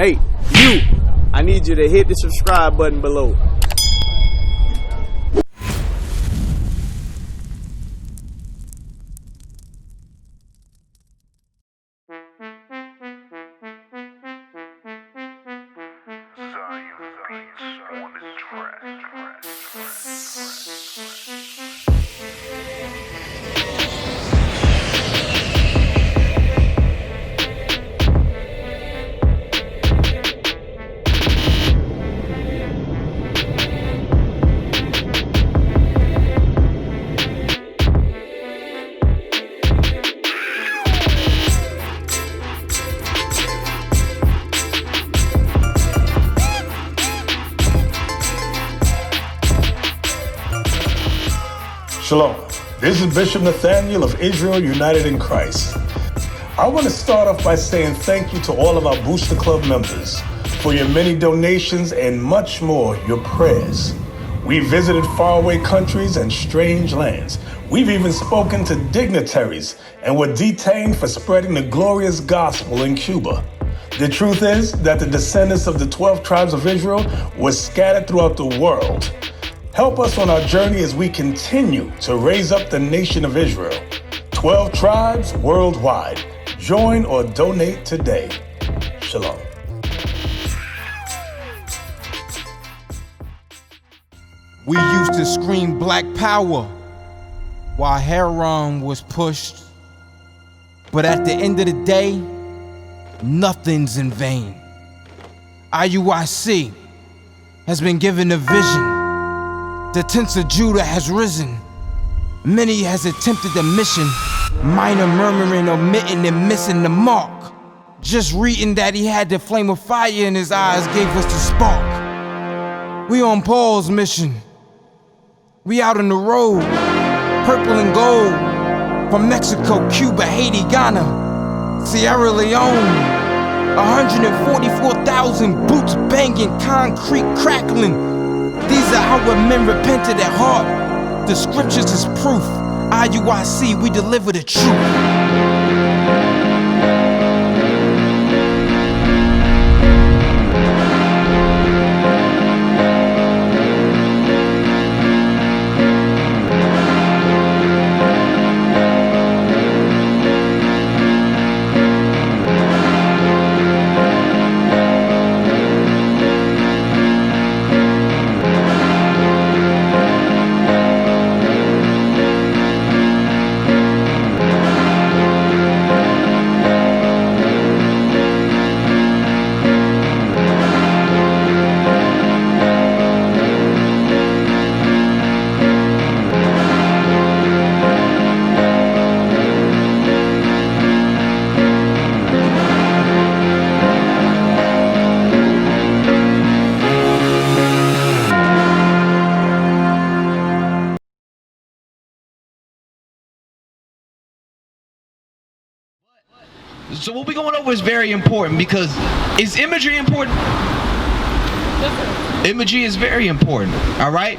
Hey, you! I need you to hit the subscribe button below. Shalom. This is Bishop Nathaniel of Israel United in Christ. I want to start off by saying thank you to all of our Booster Club members for your many donations and much more, your prayers. We visited faraway countries and strange lands. We've even spoken to dignitaries and were detained for spreading the glorious gospel in Cuba. The truth is that the descendants of the 12 tribes of Israel were scattered throughout the world. Help us on our journey as we continue to raise up the nation of Israel. 12 tribes worldwide. Join or donate today. Shalom. We used to scream black power while Heron was pushed. But at the end of the day, nothing's in vain. IUIC has been given a vision. The tents of Judah has risen. Many has attempted the mission. Minor murmuring, omitting, and missing the mark. Just reading that he had the flame of fire in his eyes gave us the spark. We on Paul's mission. We out on the road. Purple and gold. From Mexico, Cuba, Haiti, Ghana, Sierra Leone. 144,000 boots banging, concrete crackling. These are our men repented at heart. The scriptures is proof. IUIC, we deliver the truth. So what we're going over is very important because is imagery important? Imagery is very important, all right?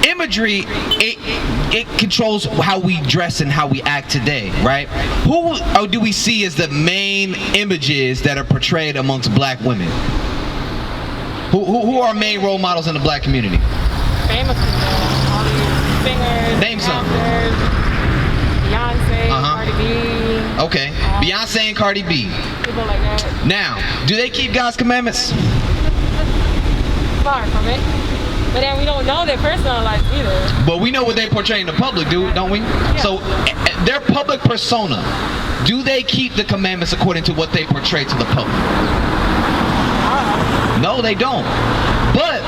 Imagery, it controls how we dress and how we act today, right? Who do we see as the main images that are portrayed amongst black women? Who are main role models in the black community? Famous people, all these singers, name some. Beyonce, Cardi B. Okay, Beyonce and Cardi B. People like that. Now, do they keep God's commandments? Far from it. But then we don't know their personal lives either. But we know what they portray in the public, don't we? Yeah. So their public persona, do they keep the commandments according to what they portray to the public? No, they don't. But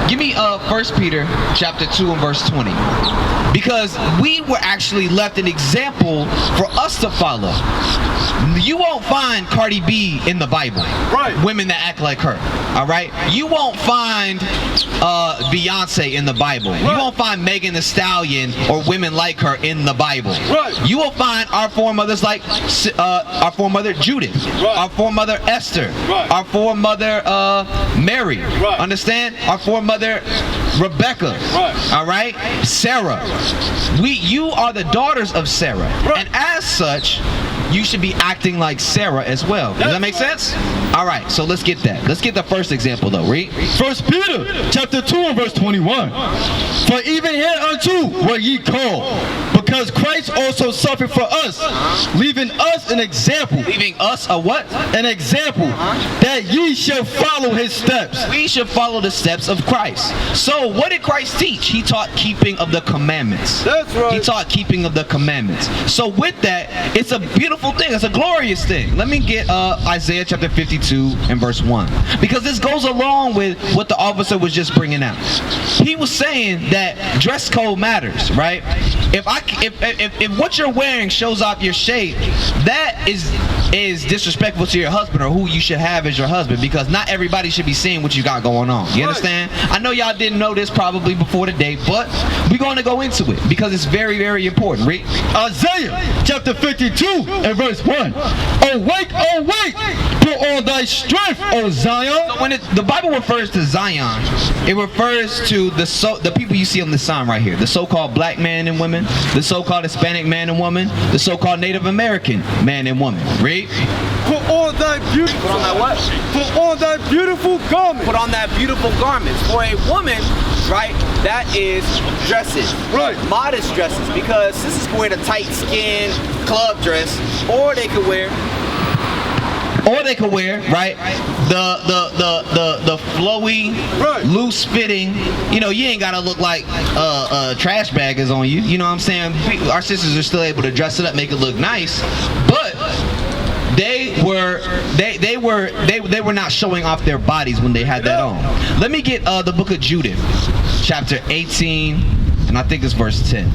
give me 1 Peter chapter 2 and verse 20. Because we were actually left an example for us to follow. You won't find Cardi B in the Bible. Right. Women that act like her. All right. You won't find Beyonce in the Bible. Right. You won't find Megan Thee Stallion or women like her in the Bible. Right. You will find our foremothers like our foremother Judith, right. Our foremother Esther, right. Our foremother Mary. Right. Understand? Our foremother Rebecca. Right. All right. Sarah. You are the daughters of Sarah, right. And as such, you should be acting like Sarah as well. Does that make sense? All right, so let's get that. Let's get the first example though. Read. 1 Peter chapter 2 and verse 21. For even hereunto were ye called, because Christ also suffered for us, leaving us an example. Leaving us a what? An example, that ye shall follow his steps. We should follow the steps of Christ. So what did Christ teach? He taught keeping of the commandments. That's right. He taught keeping of the commandments. So with that, it's a beautiful thing. It's a glorious thing. Let me get Isaiah chapter 52 and verse 1. Because this goes along with what the officer was just bringing out. He was saying that dress code matters, right? If what you're wearing shows off your shape, that is disrespectful to your husband or who you should have as your husband, because not everybody should be seeing what you got going on. You understand? I know y'all didn't know this probably before today, but we're going to go into it because it's very, very important. Read. Isaiah chapter 52 and verse 1. Awake, awake, put on thy strength, O Zion. So when the Bible refers to Zion, it refers to the people you see on the sign right here, the so-called black man and women, the so-called Hispanic man and woman, the so-called Native American man and woman. Read. Put on thy beautiful. Put on that what? Put on thy beautiful garment. Put on that beautiful garments. For a woman, right, that is dresses. Right. Modest dresses, because sisters can wear the tight skin club dress, or they could wear right, the flowy, right, loose fitting. You know, you ain't gotta look like trash bag is on you. You know what I'm saying? Our sisters are still able to dress it up, make it look nice, but they were not showing off their bodies when they had that on. Let me get the book of Judith, chapter 18, and I think it's verse 10.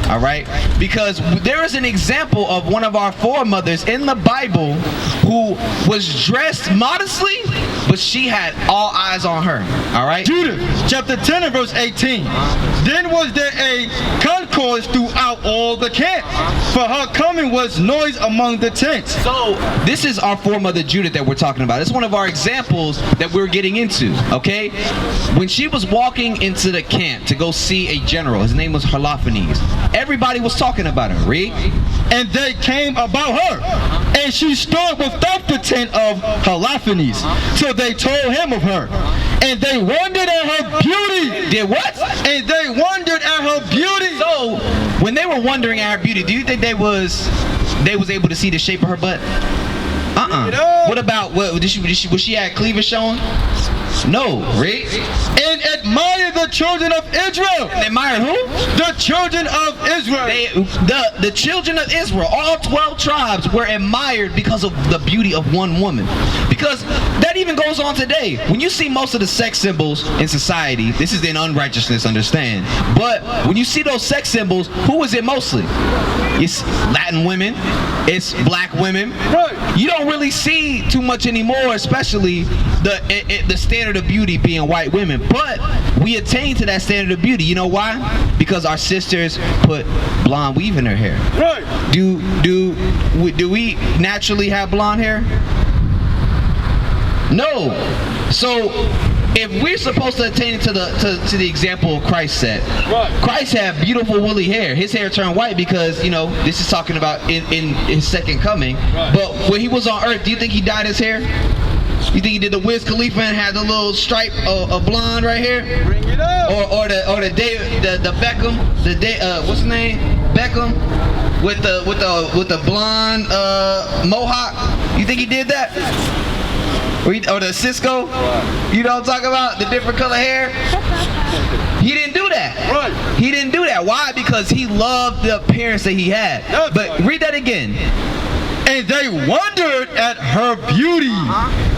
All right, because there is an example of one of our foremothers in the Bible who was dressed modestly, but she had all eyes on her. All right, Judith chapter 10 and verse 18. Then was there a concourse throughout all the camp, for her coming was noise among the tents. So this is our foremother Judith that we're talking about. It's one of our examples that we're getting into. Okay, when she was walking into the camp to go see a general, his name was Holofernes. Everybody was talking about her. Read. And they came about her, and she stood without the tent of Holofernes, till they told him of her. And they wondered at her beauty. Did what? And they wondered at her beauty. So when they were wondering at her beauty, do you think they was able to see the shape of her butt? What about was she had cleavage showing? No. Read. And admired the children of Israel. And admired who? The children of Israel. The children of Israel, all 12 tribes were admired because of the beauty of one woman. Because that even goes on today. When you see most of the sex symbols in society, this is in unrighteousness, understand. But when you see those sex symbols, who is it mostly? It's Latin women. It's black women. Right. You don't really see too much anymore, especially the standard of beauty being white women. But we attain to that standard of beauty. You know why? Because our sisters put blonde weave in her hair. Right. Do we naturally have blonde hair? No. So if we're supposed to attain to the example Christ set, right. Christ had beautiful woolly hair. His hair turned white because, you know, this is talking about in his second coming. Right. But when he was on earth, do you think he dyed his hair? You think he did the Wiz Khalifa and had the little stripe of blonde right here? Bring it up. Or the Beckham, what's his name? Beckham with the blonde mohawk. You think he did that? Or the Cisco? You know what I'm talking about? The different color hair? He didn't do that. Right. He didn't do that. Why? Because he loved the appearance that he had. That's but right. Read that again. And they wondered at her beauty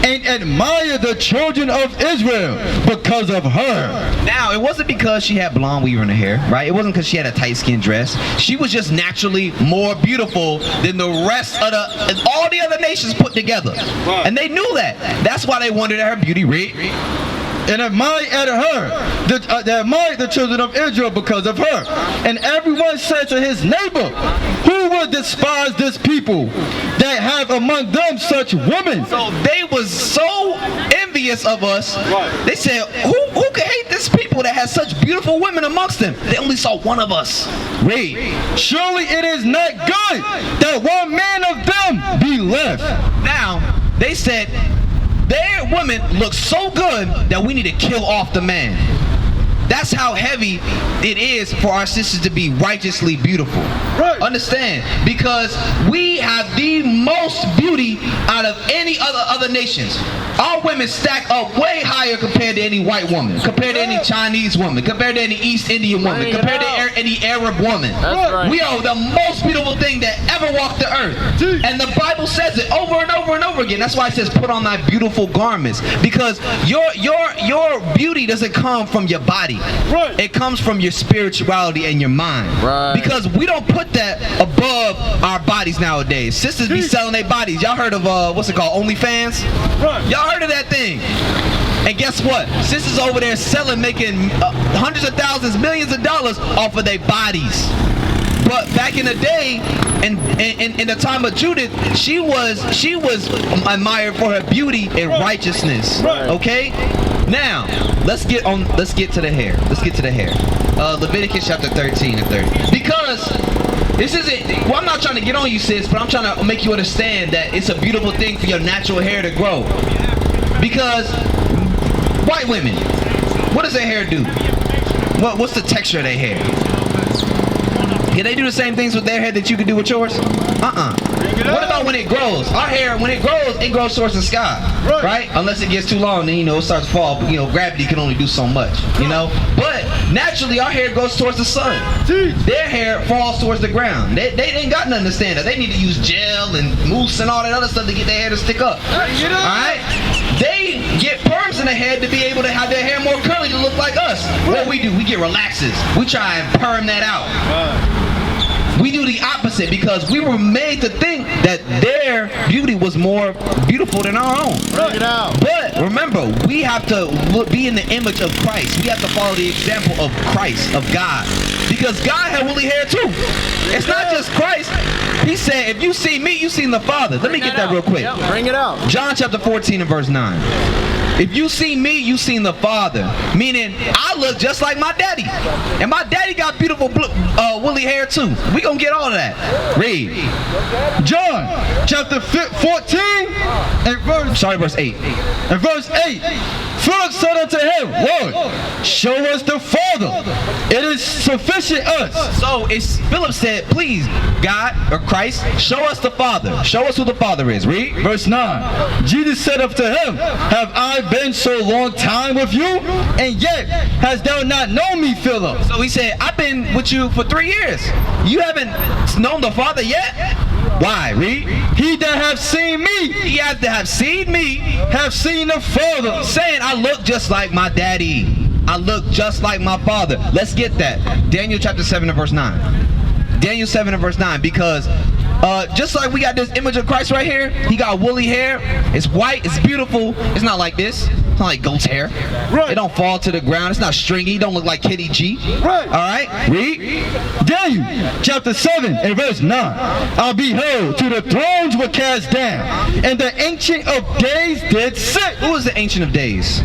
and admired the children of Israel because of her. Now, it wasn't because she had blonde weave in her hair, right? It wasn't because she had a tight skin dress. She was just naturally more beautiful than the rest of all the other nations put together. Right. And they knew that. That's why they wondered at her beauty. Read. And admired at her, they admired the children of Israel because of her. And everyone said to his neighbor, who will despise this people that have among them such women? So they was so envious of us. Right. They said, who can hate this people? people that had such beautiful women amongst them. They only saw one of us. Read. Surely it is not good that one man of them be left. Now, they said their women look so good that we need to kill off the man. That's how heavy it is for our sisters to be righteously beautiful. Right. Understand? Because we have the most beauty out of any other nations. Our women stack up way higher compared to any white woman, compared to any Chinese woman, compared to any East Indian woman, compared to any Arab woman. That's right. We are the most beautiful thing that ever walked the earth. And the Bible says it over and over and over again. That's why it says put on thy beautiful garments. Because your beauty doesn't come from your body. Right. It comes from your spirituality and your mind. Right. Because we don't put that above our bodies nowadays. Sisters be selling their bodies. Y'all heard of what's it called? OnlyFans? Right. Y'all heard of that thing? And guess what? Sisters over there selling, making hundreds of thousands, millions of dollars off of their bodies. But back in the day, in the time of Judith, she was admired for her beauty and righteousness. Right. Okay? Now, let's get to the hair. Let's get to the hair. Leviticus chapter 13 and 30. Because this isn't, well, I'm not trying to get on you, sis, but I'm trying to make you understand that it's a beautiful thing for your natural hair to grow. Because white women, what does their hair do? What's the texture of their hair? Can they do the same things with their hair that you can do with yours? What about when it grows? Our hair, when it grows towards the sky, right? Unless it gets too long, then it starts to fall. Gravity can only do so much, But naturally, our hair goes towards the sun. Their hair falls towards the ground. They ain't got nothing to stand up. They need to use gel and mousse and all that other stuff to get their hair to stick up. All right? They get perms in the head to be able to have their hair more curly to look like us. What we do, we get relaxers. We try and perm that out. We do the opposite because we were made to think that their beauty was more beautiful than our own. Bring it out. But remember, we have to be in the image of Christ. We have to follow the example of Christ, of God. Because God had woolly hair too. It's not just Christ. He said, if you see me, you seen the Father. Let me get that real quick. Yep, bring it out. John chapter 14 and verse 9. If you see me, you seen the Father. Meaning, I look just like my daddy. And my daddy got beautiful woolly hair too. We gonna get all of that. Read. John chapter 14 and verse 8. And verse 8. Philip said unto him, Lord, show us the Father. It is sufficient us. So Philip said, please, God or Christ, show us the Father. Show us who the Father is. Read. Verse 9. Jesus said unto him, have I been so long time with you, and yet hast thou not known me, Philip? So he said, I've been with you for 3 years. You haven't known the Father yet? Why? Read. He that have seen me, He had to have seen me, have seen the Father. saying I look just like my daddy. I look just like my father. Let's get that. Daniel chapter 7 and verse 9. Daniel 7 and verse 9. Because just like we got this image of Christ right here, he got woolly hair. It's white. It's beautiful. It's not like this. It's not like goat's hair. Right. It don't fall to the ground. It's not stringy. It don't look like Kitty G. Right. All right. Read. Daniel chapter 7 and verse 9. I beheld till the thrones were cast down, and the Ancient of Days did sit. Who is the Ancient of Days?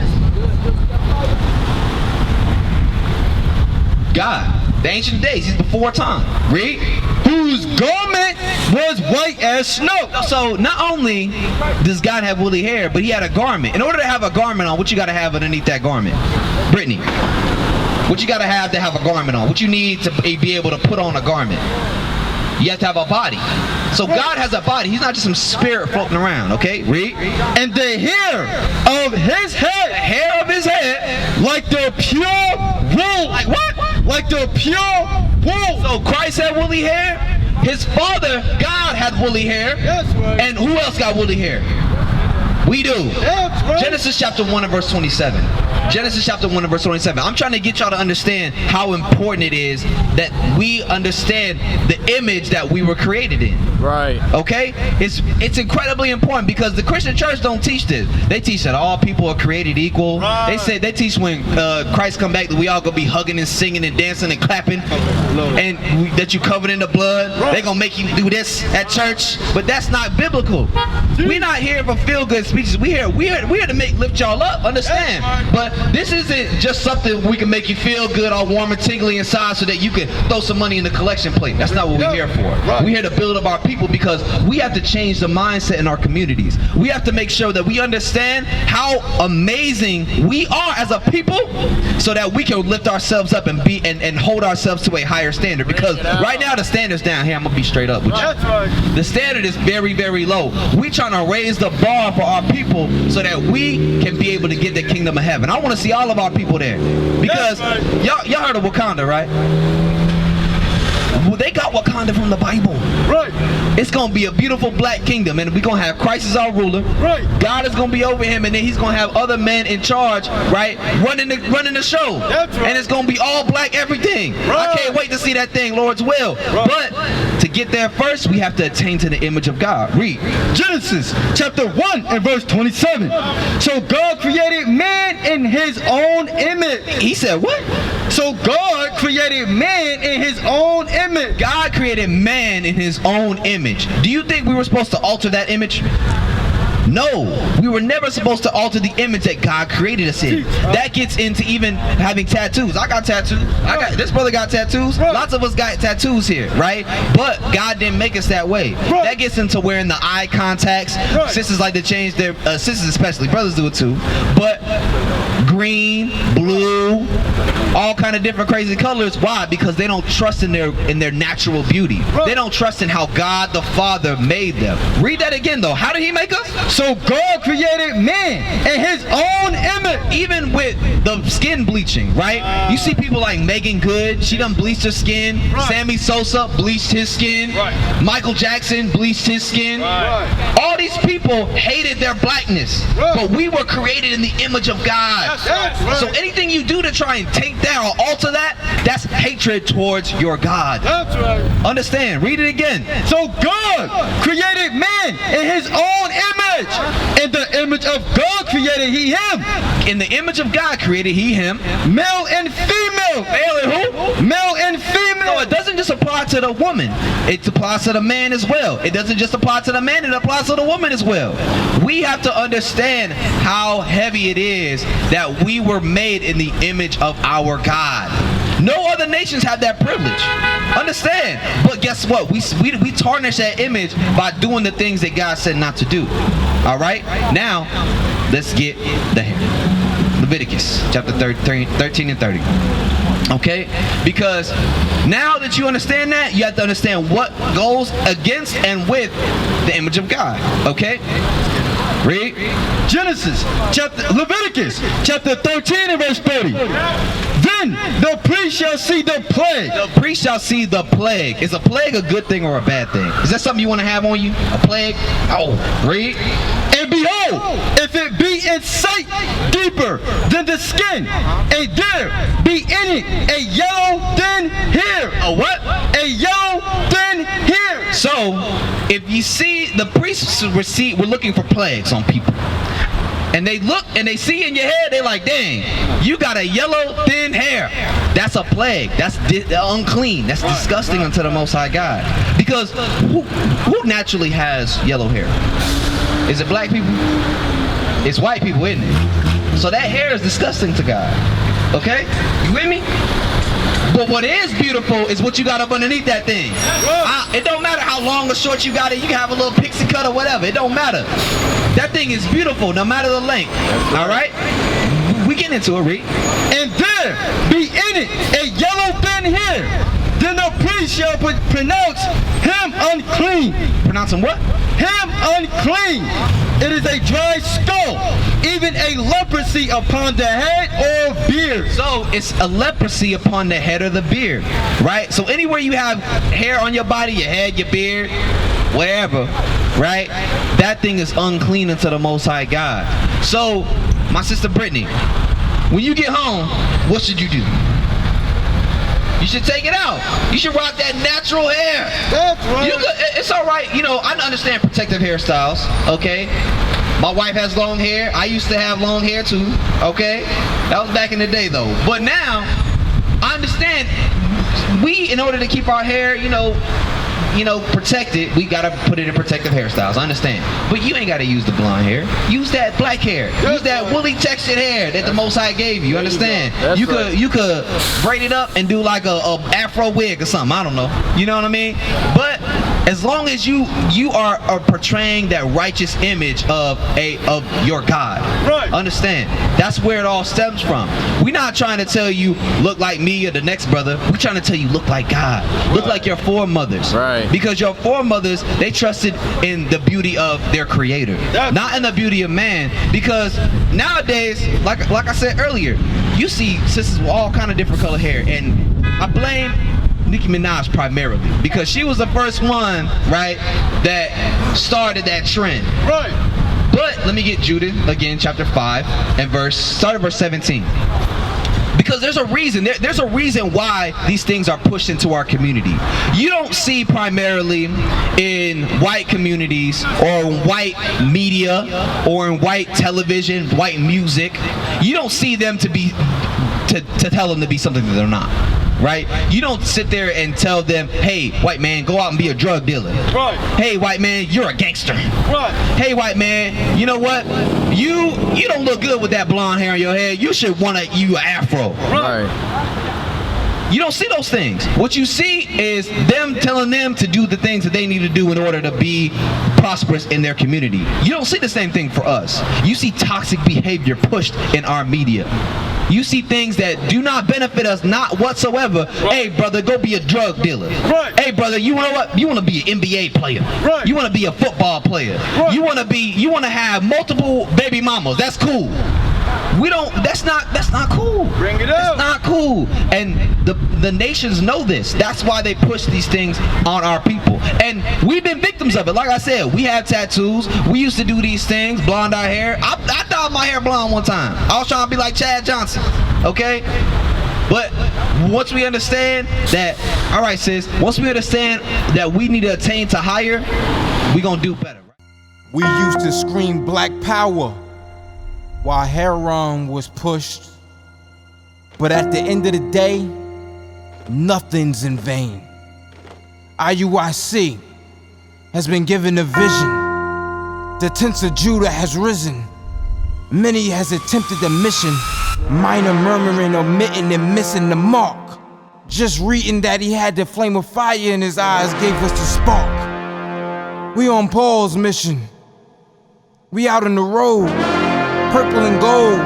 God. The Ancient of Days. He's before time. Read. Whose garment was white as snow. So not only does God have woolly hair, but he had a garment. In order to have a garment on, what you got to have underneath that garment? Brittany, what you got to have a garment on? What you need to be able to put on a garment? You have to have a body. So God has a body. He's not just some spirit floating around, okay? Read. And the hair of his head, Hair of his head. like the pure wool. Like what? Like the pure wool. So Christ had woolly hair. His father, God, had woolly hair. That's right. And who else got woolly hair? We do. That's right. Genesis chapter 1 and verse 27. Genesis chapter 1 and verse 27. I'm trying to get y'all to understand how important it is that we understand the image that we were created in. Right. Okay? It's incredibly important because the Christian church don't teach this. They teach that all people are created equal. Right. They teach when Christ come back that we all gonna be hugging and singing and dancing and clapping, and that you covered in the blood. Right. They gonna make you do this at church, but that's not biblical. We're not here for feel good speeches. We're We're here to lift y'all up, understand? But this isn't just something we can make you feel good, all warm and tingly inside so that you can throw some money in the collection plate. That's not what we're here for. We're here to build up our people because we have to change the mindset in our communities. We have to make sure that we understand how amazing we are as a people so that we can lift ourselves up and be and hold ourselves to a higher standard. Because right now the standard's down here. I'm gonna be straight up with you. The standard is very, very low. We trying to raise the bar for our people so that we can be able to get the kingdom of heaven. I want to see all of our people there. Because y'all heard of Wakanda, right? Well, they got Wakanda from the Bible. Right. It's gonna be a beautiful black kingdom, and we're gonna have Christ as our ruler. Right. God is gonna be over him, and then he's gonna have other men in charge, right? Running the show. That's right. And it's gonna be all black everything. Right. I can't wait to see that thing, Lord's will. Right. But to get there first, we have to attain to the image of God. Read. Genesis chapter 1 and verse 27. So God created man in his own image. He said what? So God created man in his own image. God created man in his own image. Do you think we were supposed to alter that image? No, we were never supposed to alter the image that God created us in. That gets into even having tattoos. I got tattoos. This brother got tattoos. Lots of us got tattoos here, right? But God didn't make us that way. That gets into wearing the eye contacts. Sisters like to change their sisters especially. Brothers do it too. But green, blue, all kind of different crazy colors. Why? Because they don't trust in their natural beauty. They don't trust in how God the Father made them. Read that again though. How did he make us? So God created man in his own image. Even with the skin bleaching, right? You see people like Megan Good, she done bleached her skin. Sammy Sosa bleached his skin. Michael Jackson bleached his skin. All these people hated their blackness. But we were created in the image of God. So anything you do to try and take that or alter that, that's hatred towards your God. Understand? Read it again. So God created man in his own image. In the image of God created he him. In the image of God created he him. Male and female. Male and who? Male and female. No, it doesn't just apply to the woman. It applies to the man as well. It doesn't just apply to the man, it applies to the woman as well. We have to understand how heavy it is that we were made in the image of our God. No other nations have that privilege. Understand? But guess what? We tarnish that image by doing the things that God said not to do. All right? Now, let's get the Leviticus chapter 13 and 30. Okay? Because now that you understand that, you have to understand what goes against and with the image of God. Okay? Read. Leviticus chapter 13 and verse 30. Then the priest shall see the plague. The priest shall see the plague. Is a plague a good thing or a bad thing? Is that something you want to have on you? A plague? Oh, read. And behold, if it be in sight deeper than the skin, and there be in it a yellow thin hair. A what? A yellow thin hair. So, if you see, the priests we're looking for plagues on people. And they look and they see in your hair, they're like, dang, you got a yellow thin hair. That's a plague. That's unclean. That's disgusting unto the Most High God. Because who naturally has yellow hair? Is it black people? It's white people, isn't it? So that hair is disgusting to God. Okay? You with me? But what is beautiful is what you got up underneath that thing. It don't matter how long or short you got it. You can have a little pixie cut or whatever. It don't matter. That thing is beautiful no matter the length. All right? We getting into it, Reed. And there be in it a yellow thin hair. Then the priest shall pronounce him unclean. Pronounce him what? Him unclean. It is a dry skull, even a leprosy upon the head or beard. So it's a leprosy upon the head or the beard, right? So anywhere you have hair on your body, your head, your beard, wherever, right? That thing is unclean unto the Most High God. So, my sister Brittany, when you get home, what should you do? You should take it out. You should rock that natural hair. That's right. It's all right. You know, I understand protective hairstyles, okay? My wife has long hair. I used to have long hair too, okay? That was back in the day though. But now, I understand we, in order to keep our hair, you know, protect it, we gotta put it in protective hairstyles. I understand. But you ain't gotta use the blonde hair. Use that black hair. Use that woolly textured hair that the Most High gave you. Understand? You could braid it up and do like a afro wig or something. I don't know. You know what I mean? But as long as you are portraying that righteous image of your God, right? Understand? That's where it all stems from. We're not trying to tell you look like me or the next brother. We're trying to tell you look like God. Look like your foremothers. Right. Because your foremothers, they trusted in the beauty of their creator, not in the beauty of man. Because nowadays, like I said earlier, you see sisters with all kind of different color hair, and I blame Nicki Minaj primarily because she was the first one, right, that started that trend. Right. But let me get Judah again, chapter 5 and start at verse 17. Because there's a reason. There's a reason why these things are pushed into our community. You don't see primarily in white communities or in white media or in white television, white music. You don't see them to tell them to be something that they're not. Right? You don't sit there and tell them, hey, white man, go out and be a drug dealer. Right. Hey, white man, you're a gangster. Right. Hey, white man, you know what? You don't look good with that blonde hair on your head. You should want you an afro. Right. You don't see those things. What you see is them telling them to do the things that they need to do in order to be prosperous in their community. You don't see the same thing for us. You see toxic behavior pushed in our media. You see things that do not benefit us, not whatsoever. Right. Hey, brother, go be a drug dealer. Right. Hey, brother, you know what? You want to be an NBA player. Right. You want to be a football player. Right. You want to have multiple baby mamas. That's cool. That's not cool. Bring it up. That's not cool. And the nations know this. That's why they push these things on our people. And we've been victims of it. Like I said, we have tattoos. We used to do these things, blonde our hair. I dyed my hair blonde one time. I was trying to be like Chad Johnson. Okay? But once we understand that, all right, sis, once we understand that we need to attain to higher, we gonna do better. We used to scream black power while Heron was pushed. But at the end of the day, nothing's in vain. IUIC has been given a vision. The tents of Judah has risen. Many has attempted the mission, minor murmuring, omitting, and missing the mark. Just reading that he had the flame of fire in his eyes gave us the spark. We on Paul's mission. We out on the road, purple and gold,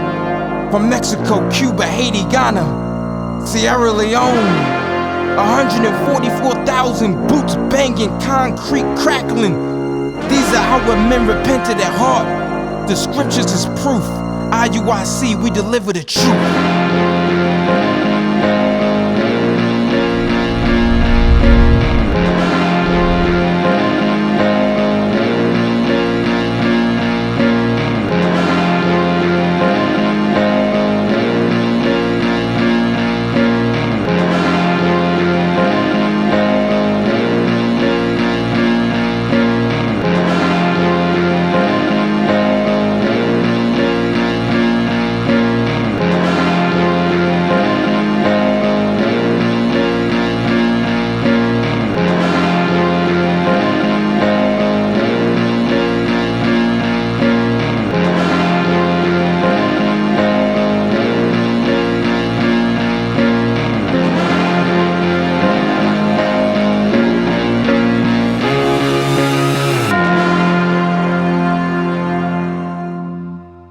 from Mexico, Cuba, Haiti, Ghana, Sierra Leone. 144,000 boots banging, concrete crackling. These are how men repented at heart. The scriptures is proof. IUIC, we deliver the truth.